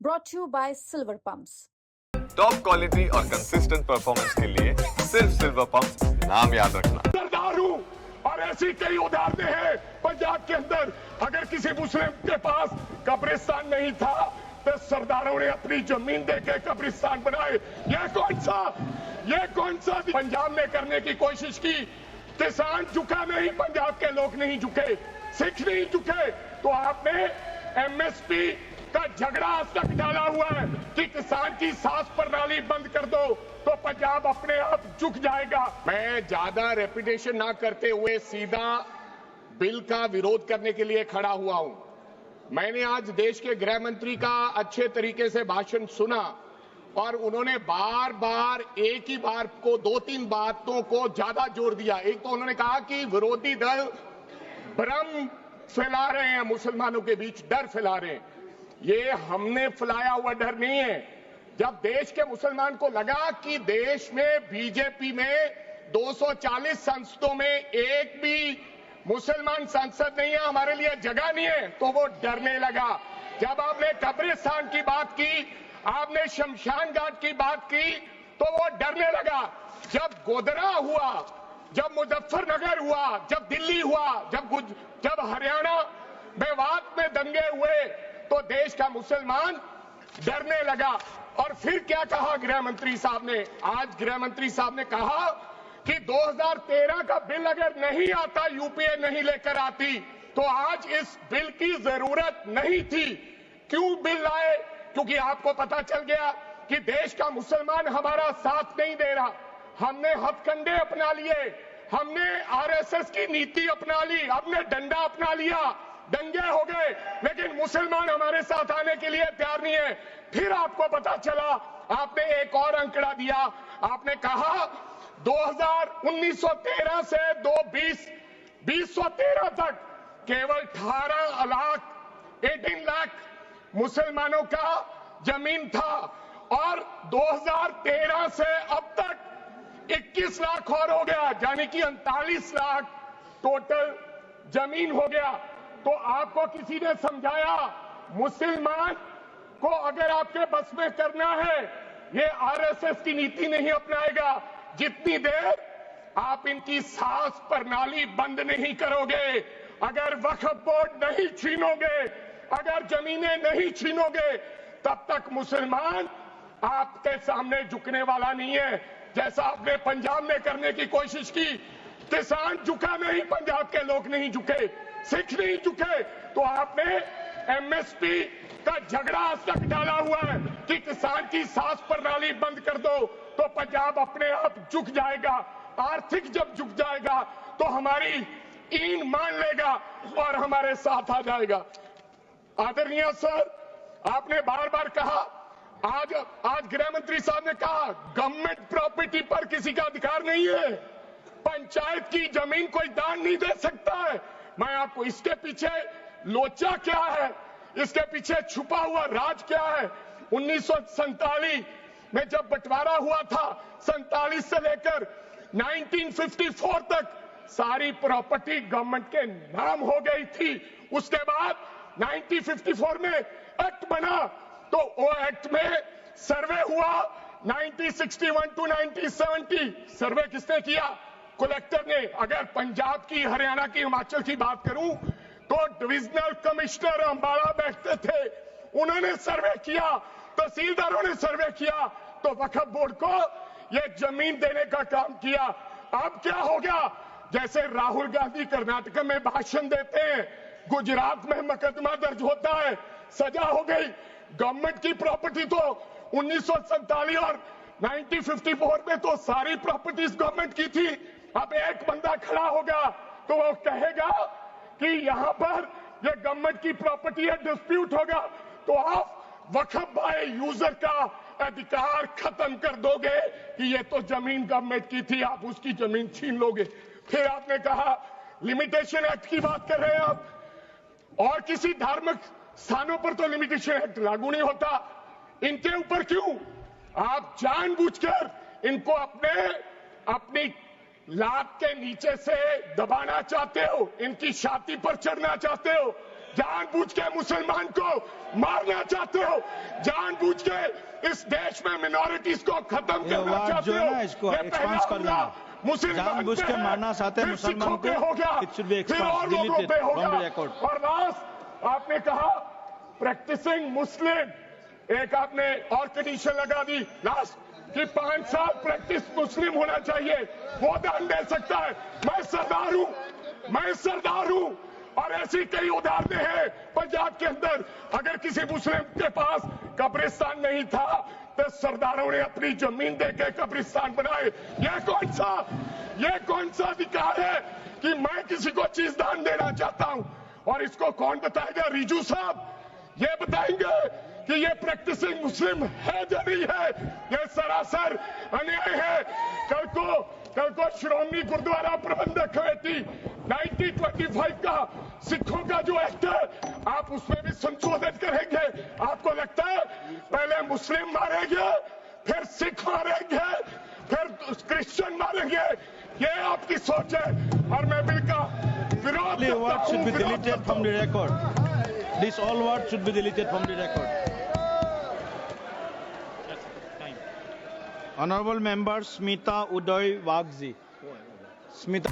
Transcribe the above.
brought to you by Silver Pumps. Top quality और consistent performance के लिए सिर्फ सिल्वर पंप्स नाम याद रखना। सरदार हूं और ऐसी कई उदाहरणें हैं पंजाब के अंदर। अगर किसी मुस्लिम के पास कब्रिस्तान नहीं था तो सरदारों ने अपनी जमीन देके कब्रिस्तान बनाए। ये कौन सा पंजाब में करने की कोशिश की। किसान झुका नहीं, पंजाब के लोग नहीं झुके, सिख नहीं झुके। तो आपने एमएसपी का झगड़ा आज तक डाला हुआ है कि किसान की सांस प्रणाली बंद कर दो तो पंजाब अपने आप झुक जाएगा। मैं ज्यादा रेपिटेशन ना करते हुए सीधा बिल का विरोध करने के लिए खड़ा हुआ हूं। मैंने आज देश के गृह मंत्री का अच्छे तरीके से भाषण सुना और उन्होंने बार बार एक ही बार को 2-3 बातों को ज्यादा जोर दिया। एक तो उन्होंने कहा कि विरोधी दल भ्रम फैला रहे हैं, मुसलमानों के बीच डर फैला रहे हैं। ये हमने फैलाया हुआ डर नहीं है। जब देश के मुसलमान को लगा कि देश में बीजेपी में 240 संसदों में एक भी मुसलमान सांसद नहीं है, हमारे लिए जगह नहीं है, तो वो डरने लगा। जब आपने कब्रिस्तान की बात की, आपने शमशान घाट की बात की, तो वो डरने लगा। जब गोधरा हुआ, जब मुजफ्फरनगर हुआ, जब दिल्ली हुआ, जब हरियाणा मेवात में दंगे हुए, तो देश का मुसलमान डरने लगा। और फिर क्या कहा गृह मंत्री साहब ने? आज गृह मंत्री साहब ने कहा कि 2013 का बिल अगर नहीं आता, यूपीए नहीं लेकर आती, तो आज इस बिल की जरूरत नहीं थी। क्यों बिल लाए? क्योंकि आपको पता चल गया कि देश का मुसलमान हमारा साथ नहीं दे रहा। हमने हथकंडे अपना लिए, हमने आरएसएस की नीति अपना ली, हमने डंडा अपना लिया, दंगे हो गए, लेकिन मुसलमान हमारे साथ आने के लिए तैयार नहीं है। फिर आपको पता चला, आपने एक और आंकड़ा दिया, आपने कहा 1913 से 2013 तक केवल 18 लाख मुसलमानों का जमीन था और 2013 से अब तक 21 लाख और हो गया, यानी कि 39 लाख टोटल जमीन हो गया। तो आपको किसी ने समझाया मुसलमान को अगर आपके बस में करना है, ये आरएसएस की नीति नहीं अपनाएगा जितनी देर आप इनकी सांस प्रणाली बंद नहीं करोगे। अगर वक्फ बोर्ड नहीं छीनोगे, अगर जमीनें नहीं छीनोगे, तब तक मुसलमान आपके सामने झुकने वाला नहीं है। जैसा आपने पंजाब में करने की कोशिश की, किसान झुका नहीं, पंजाब के लोग नहीं झुके, सिख नहीं झुके। तो आपने एमएसपी का झगड़ा आज तक डाला हुआ है कि किसान की सांस प्रणाली बंद कर दो तो पंजाब अपने आप झुक जाएगा। आर्थिक जब झुक जाएगा तो हमारी ईन मान लेगा और हमारे साथ आ जाएगा। आदरणीय सर, आपने बार बार कहा, आज गृह मंत्री साहब ने कहा गवर्नमेंट प्रॉपर्टी पर किसी का अधिकार नहीं है, पंचायत की जमीन कोई दान नहीं दे सकता है। मैं आपको इसके पीछे लोचा क्या है, इसके पीछे छुपा हुआ राज क्या है? 1947 में जब बंटवारा हुआ था, 47 से लेकर 1954 तक सारी प्रॉपर्टी गवर्नमेंट के नाम हो गई थी। उसके बाद 1954 में एक्ट बना, तो वो एक्ट में सर्वे हुआ 1961 टू 1970। सर्वे किसने किया? कलेक्टर ने। अगर पंजाब की, हरियाणा की, हिमाचल की बात करूं तो डिविजनल कमिश्नर अंबाला बैठते थे, उन्होंने सर्वे किया, तहसीलदारों ने सर्वे किया, तो वक्फ बोर्ड को यह जमीन देने का काम किया। अब क्या हो गया? जैसे राहुल गांधी कर्नाटक में भाषण देते हैं, गुजरात में मुकदमा दर्ज होता है, सजा हो गई। गवर्नमेंट की प्रॉपर्टी तो 1947 और 1954 में तो सारी प्रॉपर्टीज गवर्नमेंट की थी। अब एक बंदा खड़ा होगा तो वो कहेगा कि यहां पर ये गवर्नमेंट की प्रॉपर्टी है, डिस्प्यूट होगा, तो आप वक्फ बाय यूजर का अधिकार खत्म कर दोगे कि ये तो जमीन गवर्नमेंट की थी, आप उसकी जमीन छीन लोगे। फिर आपने कहा लिमिटेशन एक्ट की बात कर रहे हैं आप, और किसी धार्मिक स्थानों पर तो लिमिटेशन एक्ट लागू नहीं होता, इनके ऊपर क्यों? आप जानबूझकर इनको अपनी लात के नीचे से दबाना चाहते हो, इनकी छाती पर चढ़ना चाहते हो। जानबूझ के मुसलमान को मारना चाहते हो, जानबूझ के इस देश में मिनॉरिटीज को खत्म करना वर्ड चाहते जो है हो। ना, इसको ये एक्सपांड पहला कर हमला देना। मुसलमान जानबूझ पे के है, मारना चाहते हैं फिर मुसलमान सिखों पे को। हो गया, It should be फिर और expunged, लोगों पे deleted हो from the गया। record. और लास्ट आपने कहा प्रैक्टिसिंग मुस्लिम, एक आपने और कंडीशन लगा दी लास्ट कि 5 साल प्रैक्टिस मुस्लिम होना चाहिए, वो दान दे सकता है। मैं सरदार हूं और ऐसी कई उदाहरणें हैं पंजाब के अंदर। अगर किसी मुस्लिम के पास कब्रिस्तान नहीं था तो सरदारों ने अपनी जमीन देके कब्रिस्तान बनाए। ये कौन सा अधिकार है कि मैं किसी को चीज दान देना चाहता हूं? और इसको कौन बताएगा? रिजू साहब ये बताएंगे कि ये प्रैक्टिसिंग मुस्लिम है या नहीं है। ये सरासर अन्याय है। कल को श्रोमणी गुरुद्वारा प्रबंधक कमेटी 1925 का सिखों का जो एक्ट है, आप उसमें भी संशोधन करेंगे। आपको लगता है पहले मुस्लिम मारेंगे, फिर सिख मारेंगे, फिर क्रिश्चियन मारेंगे? ये आपकी सोच है और मैं बिल का विरोध The करता word should हूं, be विरोध deleted करता from हूं। the record. This all words should be deleted from the record. Honorable Member Smita Uday Wagzi. Smita.